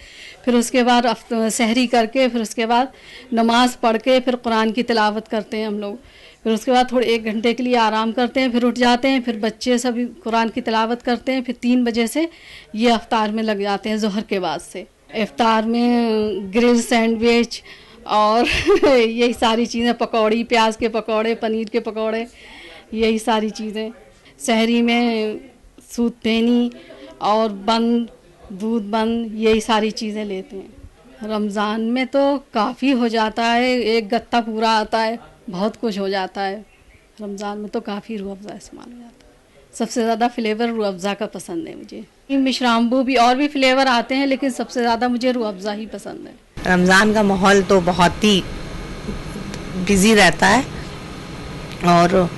फिर उसके बाद सहरी करके, फिर उसके बाद नमाज़ पढ़ के, फिर कुरान की तिलावत करते हैं हम लोग। फिर उसके बाद थोड़े 1 घंटे के लिए आराम करते हैं, फिर उठ जाते हैं, फिर बच्चे सभी कुरान की तिलावत करते हैं। फिर 3 बजे से ये इफ्तार में लग जाते हैं, ज़ोहर के बाद से। इफ्तार में ग्रिल सैंडविच और यही सारी चीज़ें, पकौड़ी, प्याज के पकौड़े, पनीर के पकौड़े, यही सारी चीज़ें। सहरी में सूतनी और बंद, दूध बंद, यही सारी चीज़ें लेते हैं। रमज़ान में तो काफ़ी हो जाता है, 1 गत्ता पूरा आता है, बहुत कुछ हो जाता है। रमज़ान में तो काफ़ी रूह अफ़ज़ा इस्तेमाल हो जाता है। सबसे ज़्यादा फ्लेवर रूह अफ़ज़ा का पसंद है मुझे। मिश्राम्बू भी और भी फ्लेवर आते हैं, लेकिन सबसे ज़्यादा मुझे रूह अफ़ज़ा ही पसंद है। रमज़ान का माहौल तो बहुत ही बिज़ी रहता है, और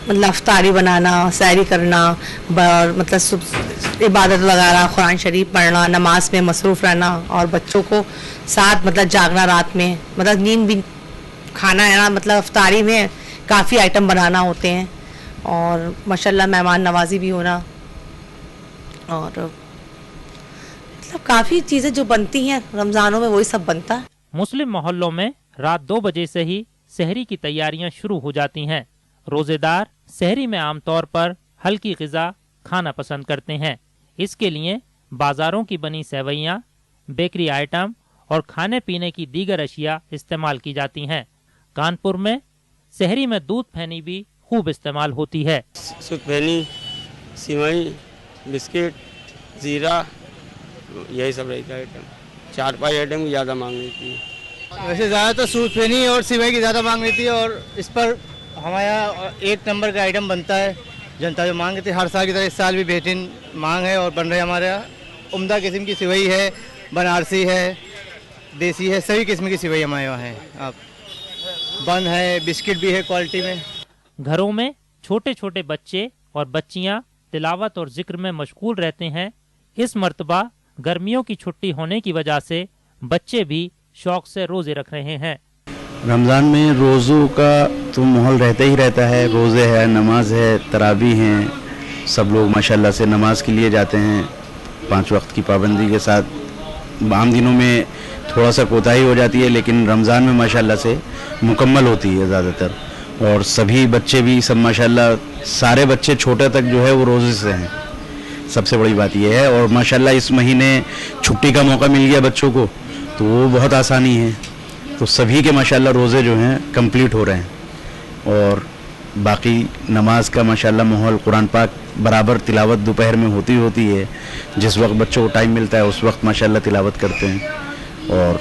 मतलब अफ्तारी बनाना, सैरी करना, मतलब इबादत वगैरह, कुरान शरीफ पढ़ना, नमाज में मसरूफ़ रहना, और बच्चों को साथ मतलब जागना रात में, मतलब नींद भी, खाना है ना, मतलब अफ्तारी में काफ़ी आइटम बनाना होते हैं, और माशाल्लाह मेहमान नवाजी भी होना, और मतलब काफ़ी चीज़ें जो बनती हैं रमज़ानों में वही सब बनता है। मुस्लिम मोहल्लों में रात 2 बजे से ही सहरी की तैयारियां शुरू हो जाती हैं। रोजेदार सहरी में आमतौर पर हल्की ग़िज़ा खाना पसंद करते हैं। इसके लिए बाज़ारों की बनी सेवैयाँ, बेकरी आइटम और खाने पीने की दीगर अशिया इस्तेमाल की जाती हैं। कानपुर में सहरी में दूध फेनी भी खूब इस्तेमाल होती है। सूद फेनी, सिवई, बिस्किट, जीरा, यही सब रहता है आइटम। 4-5 आइटम की ज़्यादा मांग रहती है। वैसे ज़्यादातर सूद फेनी और सिवई की ज़्यादा मांग रहती है और इस पर हमारे यहाँ 1 नंबर का आइटम बनता है। जनता जो मांग रहती है हर साल की तरह इस साल भी बेहतरीन मांग है और बन रहे हमारे यहाँ। उम्दा किस्म की सिवई है, बनारसी है, देसी है, सभी किस्म की सिवई हमारे यहाँ है। आप बन है, बिस्किट भी है क्वालिटी में। घरों में छोटे छोटे बच्चे और बच्चियां तिलावत और जिक्र में मशगूल रहते हैं। इस मर्तबा गर्मियों की छुट्टी होने की वजह से बच्चे भी शौक से रोजे रख रहे हैं। रमज़ान में रोज़ों का तो माहौल रहता ही रहता है। रोज़े है, नमाज है, तरावी हैं, सब लोग माशाल्लाह से नमाज के लिए जाते हैं 5 वक्त की पाबंदी के साथ। आम दिनों में थोड़ा सा कोताही हो जाती है, लेकिन रमज़ान में माशाल्लाह से मुकम्मल होती है ज़्यादातर। और सभी बच्चे भी सब माशाल्लाह, सारे बच्चे छोटे तक जो है वो रोज़े से हैं। सबसे बड़ी बात यह है। और माशाल्लाह इस महीने छुट्टी का मौका मिल गया बच्चों को, तो वो बहुत आसानी है। तो सभी के माशाल्लाह रोज़े जो हैं कंप्लीट हो रहे हैं। और बाकी नमाज का माशाल्लाह माहौल, कुरान पाक बराबर तिलावत दोपहर में होती है। जिस वक्त बच्चों को टाइम मिलता है उस वक्त माशाल्लाह तिलावत करते हैं। और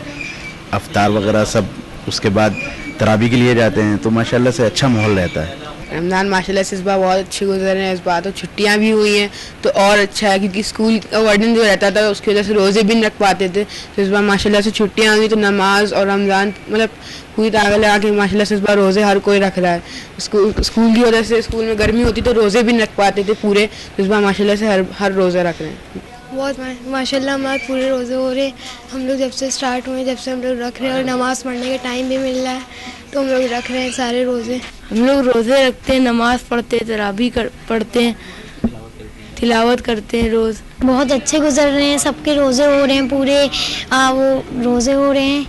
अफ्तार वगैरह सब उसके बाद तरावी के लिए जाते हैं, तो माशाल्लाह से अच्छा माहौल रहता है। रमज़ान माशाल्लाह से इस बार बहुत अच्छे गुजर रहे हैं। इस बार तो छुट्टियां भी हुई हैं तो और अच्छा है, क्योंकि स्कूल का वर्डन जो रहता था उसकी वजह से रोज़े भी नहीं रख पाते थे। तो इस बार माशाल्लाह से छुट्टियां हुई तो नमाज और रमज़ान मतलब पूरी ताकत लगा के माशाल्लाह से इस बार रोज़े हर कोई रख रहा है। स्कूल की वजह से स्कूल में गर्मी होती तो रोज़े भी नहीं रख पाते थे पूरे, तो इस बार माशाल्लाह से हर रोज़े रख रहे हैं। बहुत माशाल्लाह हमारे पूरे रोज़े हो रहे। हम लोग जब से स्टार्ट हुए, जब से हम लोग रख रहे हैं और नमाज़ पढ़ने का टाइम भी मिल रहा है, तो हम लोग रख रहे हैं सारे रोज़े। हम लोग रोज़े रखते हैं, नमाज़ पढ़ते हैं, तरावी पढ़ते हैं, तिलावत करते हैं रोज़। बहुत अच्छे गुजर रहे हैं, सबके रोज़े हो रहे हैं पूरे, वो रोज़े हो रहे हैं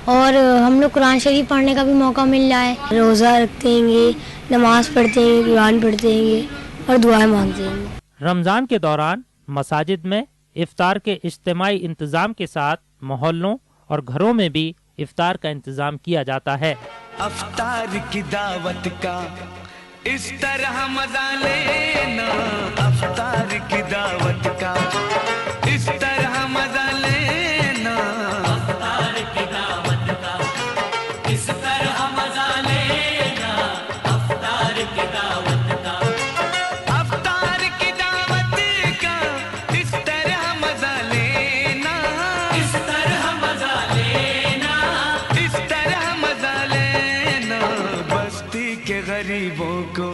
और हम लोग कुरान शरीफ पढ़ने का भी मौका मिल रहा है। रोज़ा रखते हैं, नमाज़ पढ़ते हैं, कुरान पढ़ते हैं और दुआएं मांगते हैं। रमज़ान के दौरान मसाजिद में इफ्तार के इज्तिमाई इंतज़ाम के साथ मोहल्लों और घरों में भी इफ्तार का इंतज़ाम किया जाता है। अफ्तार की दावत का इस तरह मजा लेना, अफ्तार की दावत का इस तरह मजा लेना, अफ्तार की दावत का इस तरह मजा लेना, अफ्तार की दावत का, अफ्तार की दावत का इस तरह मजा लेना, इस तरह मजा लेना, इस तरह मजा लेना। बस्ती के गरीबों को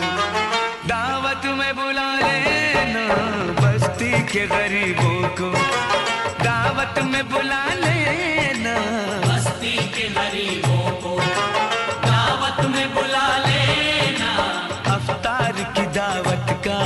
दावत में बुला लेना, बस्ती के गरीबों को दावत में बुला लेना, बस्ती के गरीबों को दावत में बुला लेना, अफ्तार की दावत का।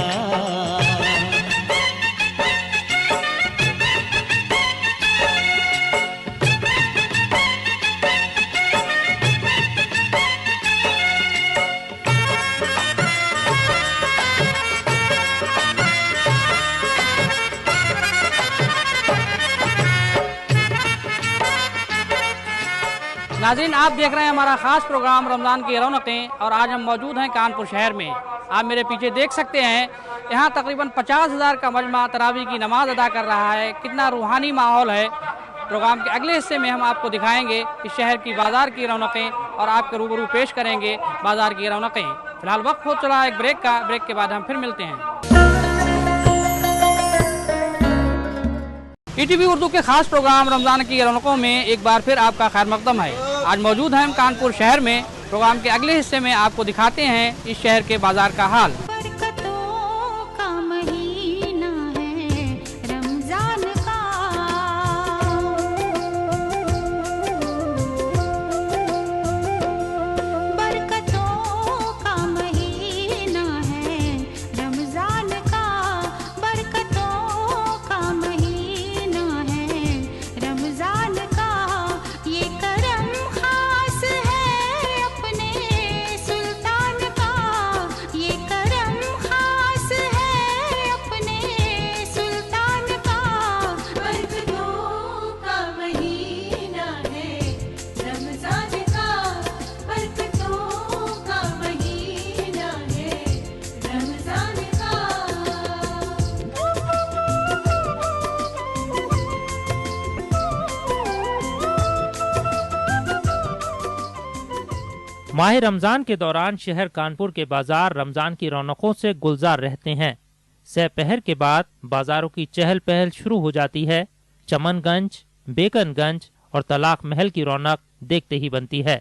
नाज़रीन, आप देख रहे हैं हमारा ख़ास प्रोग्राम रमज़ान की रौनकें, और आज हम मौजूद हैं कानपुर शहर में। आप मेरे पीछे देख सकते हैं, यहाँ तकरीबन 50,000 का मजमा तरावी की नमाज अदा कर रहा है। कितना रूहानी माहौल है। प्रोग्राम के अगले हिस्से में हम आपको दिखाएंगे इस शहर की बाज़ार की रौनकें और आपके रूबरू पेश करेंगे बाज़ार की रौनकें। फिलहाल वक्त हो चला एक ब्रेक का, ब्रेक के बाद हम फिर मिलते हैं। ईटीवी उर्दू के खास प्रोग्राम रमज़ान की रौनकों में एक बार फिर आपका खैर मकदम है। आज मौजूद हैं हम कानपुर शहर में। प्रोग्राम के अगले हिस्से में आपको दिखाते हैं इस शहर के बाजार का हाल। ये करम माह रमजान के दौरान शहर कानपुर के बाजार रमजान की रौनकों से गुलजार रहते हैं। सहपहर के बाद बाजारों की चहल पहल शुरू हो जाती है। चमनगंज, बेकनगंज और तलाक महल की रौनक देखते ही बनती है।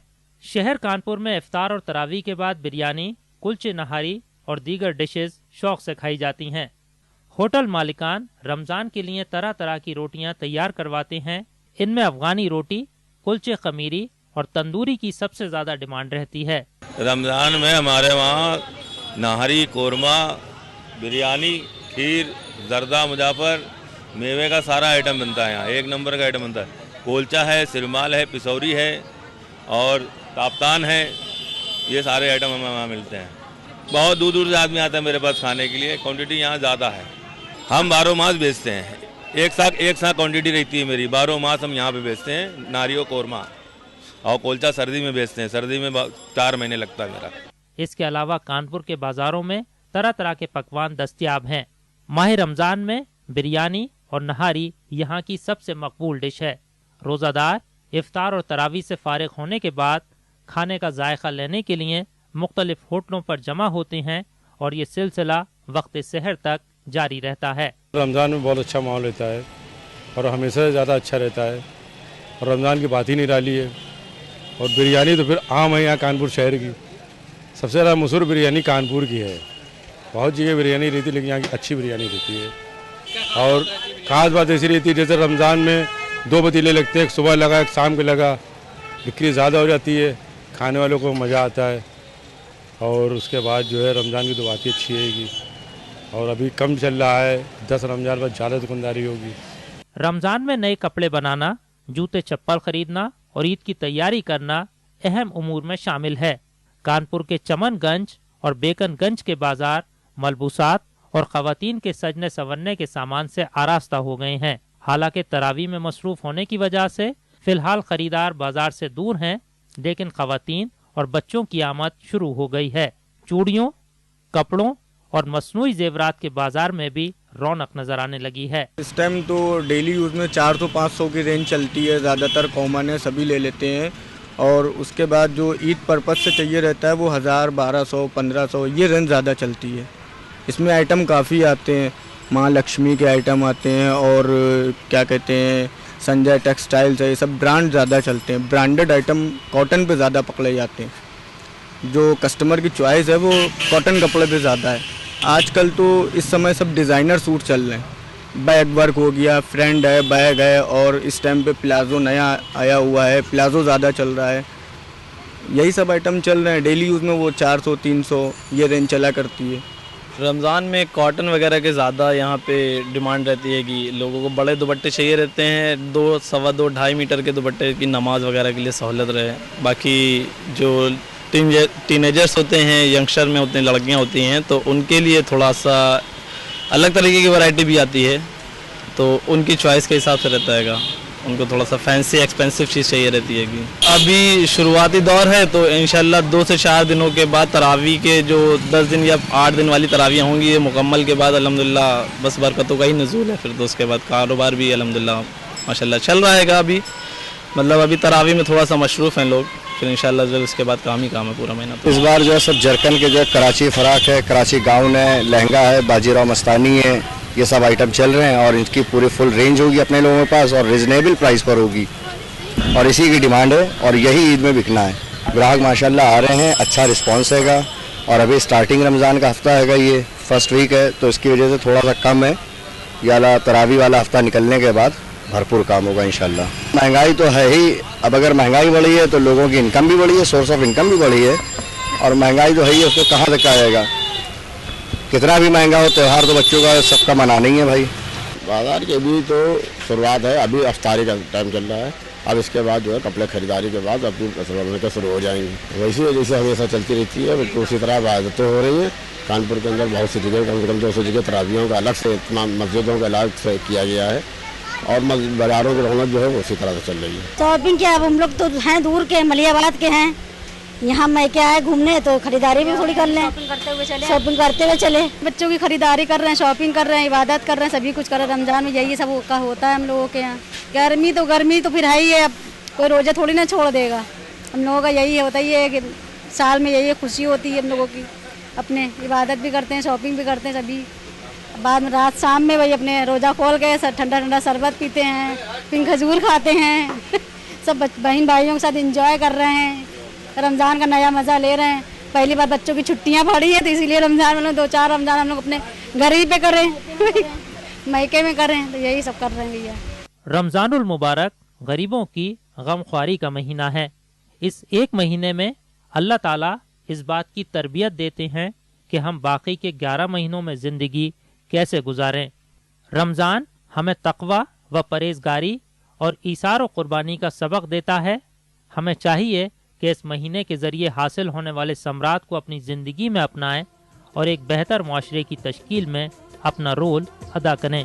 शहर कानपुर में इफ्तार और तरावी के बाद बिरयानी, कुलचे नहारी और दीगर डिशेस शौक से खाई जाती हैं। होटल मालिकान रमजान के लिए तरह तरह की रोटियां तैयार करवाते हैं। इनमें अफगानी रोटी, कुलचे खमीरी और तंदूरी की सबसे ज्यादा डिमांड रहती है। रमजान में हमारे वहाँ नहारी, कोरमा, बिरयानी, खीर, जर्दा, मुजाफर, मेवे का सारा आइटम बनता है। यहाँ एक नंबर का आइटम बनता है। कोलचा है, सिरमाल है, पिसौरी है और ताप्तान है। ये सारे आइटम हमें वहाँ मिलते हैं। बहुत दूर दूर से आदमी आता है मेरे पास खाने के लिए। क्वांटिटी यहाँ ज़्यादा है। हम 12 मास बेचते हैं। एक साथ क्वांटिटी रहती है मेरी। 12 मास हम यहाँ पे बेचते हैं। नारियो, कोरमा और कोलचा सर्दी में बेचते हैं। सर्दी में 4 महीने लगता है मेरा। इसके अलावा कानपुर के बाजारों में तरह तरह के पकवान दस्तयाब हैं। माह रमजान में बिरयानी और नहारी यहाँ की सबसे मकबूल डिश है। रोज़ादार इफ्तार और तरावी से फारिग होने के बाद खाने का जायका लेने के लिए मुख्तलिफ होटलों पर जमा होते हैं और ये सिलसिला वक्त सहर तक जारी रहता है। रमज़ान में बहुत अच्छा माहौल रहता है और हमेशा से ज़्यादा अच्छा रहता है और रमज़ान की बात ही निराली है। और बिरयानी तो फिर आम है यहाँ कानपुर शहर की। सबसे ज़्यादा मशहूर बिरयानी कानपुर की है। बहुत जगह बिरयानी रहती है लेकिन यहाँ की अच्छी बिरयानी रहती है। और ख़ास बात ऐसी रहती है जैसे रमज़ान में 2 पतीले लगते हैं, एक सुबह लगा एक शाम को लगा। बिक्री ज़्यादा हो जाती है, खाने वालों को मज़ा आता है। और उसके बाद जो है रमज़ान की तो बात ही अच्छी रहेगी। और अभी कम चल रहा है, 10 रमज़ान पर ज़्यादा दुकानदारी होगी। रमज़ान में नए कपड़े बनाना, जूते चप्पल खरीदना और ईद की तैयारी करना अहम उमूर में शामिल है। कानपुर के चमनगंज और बेकनगंज के बाजार मलबूसात और ख़वातीन के सजने संवरने के सामान से आरास्ता हो गए हैं। हालांकि तरावी में मसरूफ होने की वजह से फिलहाल खरीदार बाजार से दूर हैं, लेकिन ख़वातीन और बच्चों की आमद शुरू हो गई है। चूड़ियों, कपड़ों और मसनूई जेवरात के बाजार में भी रौनक नजर आने लगी है। इस टाइम तो डेली यूज़ में 400-500 की रेंज चलती है। ज़्यादातर कॉमन है, सभी ले लेते हैं। और उसके बाद जो ईद पर्पज़ से चाहिए रहता है वो 1000, 1200, 1500 ये रेंज ज़्यादा चलती है। इसमें आइटम काफ़ी आते हैं। माँ लक्ष्मी के आइटम आते हैं और क्या कहते हैं संजय टेक्सटाइल्स है, ये सब ब्रांड ज़्यादा चलते हैं। ब्रांडेड आइटम कॉटन पे ज़्यादा पकड़े जाते हैं। जो कस्टमर की चॉइस है वो कॉटन कपड़े पे ज़्यादा है। आजकल तो इस समय सब डिज़ाइनर सूट चल रहे हैं। बैग वर्क हो गया, फ्रेंड है, बैग है और इस टाइम पे प्लाज़ो नया आया हुआ है, प्लाज़ो ज़्यादा चल रहा है। यही सब आइटम चल रहे हैं। डेली यूज़ में वो 400-300 ये रेंज चला करती है। रमज़ान में कॉटन वगैरह के ज़्यादा यहाँ पे डिमांड रहती है कि लोगों को बड़े दुपट्टे चाहिए रहते हैं। 2, सवा 2, 2.5 मीटर के दुपट्टे की नमाज वगैरह के लिए सहूलत रहे। बाकी जो टीनेजर्स होते हैं, यंगस्टर में होते हैं, लड़कियाँ होती हैं, तो उनके लिए थोड़ा सा अलग तरीके की वैरायटी भी आती है। तो उनकी चॉइस के हिसाब से रहता है। उनको थोड़ा सा फैंसी एक्सपेंसिव चीज़ चाहिए रहती है। कि अभी शुरुआती दौर है तो इंशाल्लाह 2 से 4 दिनों के बाद तरावी के जो 10 दिन या 8 दिन वाली तरावियाँ होंगी, ये मुकम्मल के बाद अल्हम्दुलिल्लाह बस बरकतों का ही नज़ूल है। फिर तो उसके बाद कारोबार भी अल्हम्दुलिल्लाह माशाल्लाह चल रहेगा। अभी मतलब अभी तरावी में थोड़ा सा मशरूफ़ हैं लोग, फिर इंशाल्लाह जो इसके बाद काम ही काम है पूरा महीना। इस बार जो है सब जरकन के जो है कराची फ़राक है, कराची गाउन है, लहंगा है, बाजीराव मस्तानी है, ये सब आइटम चल रहे हैं। और इनकी पूरी फुल रेंज होगी अपने लोगों के पास और रिजनेबल प्राइस पर होगी और इसी की डिमांड है और यही ईद में बिकना है। ग्राहक माशाल्लाह आ रहे हैं, अच्छा रिस्पांस हैगा। और अभी स्टार्टिंग रमज़ान का हफ्ता हैगा, ये फर्स्ट वीक है तो इसकी वजह से थोड़ा सा कम है। या तरावी वाला हफ्ता निकलने के बाद भरपूर काम होगा इंशाल्लाह। महंगाई तो है ही। अब अगर महंगाई बढ़ी है तो लोगों की इनकम भी बढ़ी है, सोर्स ऑफ इनकम भी बढ़ी है। और महंगाई तो है ही, उसको कहाँ तक आएगा। कितना भी महंगा हो, त्यौहार तो बच्चों का सबका मनाना ही है भाई। बाजार की अभी तो शुरुआत है, अभी अफ्तारी का टाइम चल रहा है। अब इसके बाद जो है कपड़े खरीदारी के बाद अपनी रौनकें शुरू हो जाएंगी। वैसे जैसे हमेशा चलती रहती है तो उसी तरह इबादतें हो रही हैं। कानपुर के अंदर बहुत सी जगह, कम से कम 200 जगह तरावियों का अलग से, तमाम मस्जिदों का अलग से किया गया है। और बाजारों की रौनक जो है वो उसी तरह से चल रही है। शॉपिंग क्या, अब हम लोग तो हैं दूर के, मलियाबाद के हैं। यहाँ मैं क्या है घूमने, तो खरीदारी भी थोड़ी कर लें, शॉपिंग करते हुए चले। बच्चों की खरीदारी कर रहे हैं, शॉपिंग कर रहे हैं, इबादत कर रहे हैं, सभी कुछ कर रहे हैं। रमजान में यही सब का होता है हम लोगों के यहाँ। गर्मी तो फिर है ही है, अब कोई रोजा थोड़ी ना छोड़ देगा। हम लोगों का यही होता ही है कि साल में यही खुशी होती है हम लोगों की, अपने इबादत भी करते हैं, शॉपिंग भी करते हैं सभी। बाद में रात शाम में वही अपने रोज़ा खोल के ठंडा ठंडा शरबत पीते हैं, फिर खजूर खाते हैं सब बहन भाइयों के साथ एंजॉय कर रहे हैं, रमज़ान का नया मज़ा ले रहे हैं। पहली बार बच्चों की छुट्टियां पड़ी हैं तो इसीलिए रमज़ान में 2-4 रमज़ान हम लोग अपने घर ही पे करें मैके में करें, तो यही सब कर रहे हैं भैया। रमज़ानुल मुबारक गरीबों की गमख्वारी का महीना है। इस एक महीने में अल्लाह ताला इस बात की तरबियत देते हैं कि हम बाकी के 11 महीनों में ज़िंदगी कैसे गुजारें। रमज़ान हमें तक़वा व परहेज़गारी और ईसार व क़ुरबानी का सबक देता है। हमें चाहिए कि इस महीने के ज़रिए हासिल होने वाले समरात को अपनी ज़िंदगी में अपनाएं और एक बेहतर मुआशरे की तश्कील में अपना रोल अदा करें।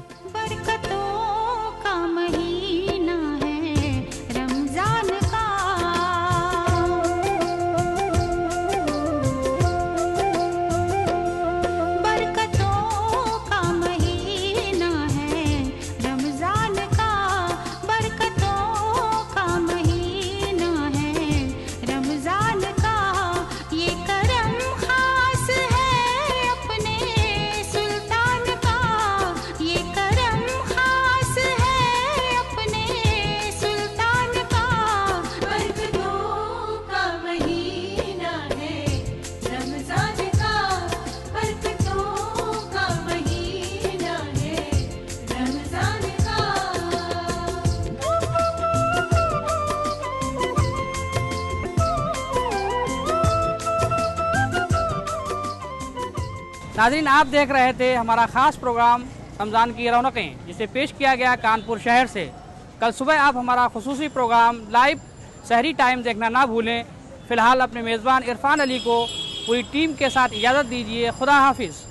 नाज़रीन, आप देख रहे थे हमारा ख़ास प्रोग्राम रमज़ान की रौनकें, जिसे पेश किया गया कानपुर शहर से। कल सुबह आप हमारा खुसूसी प्रोग्राम लाइव शहरी टाइम देखना ना भूलें। फ़िलहाल अपने मेज़बान इरफान अली को पूरी टीम के साथ इजाज़त दीजिए। खुदा हाफिज़।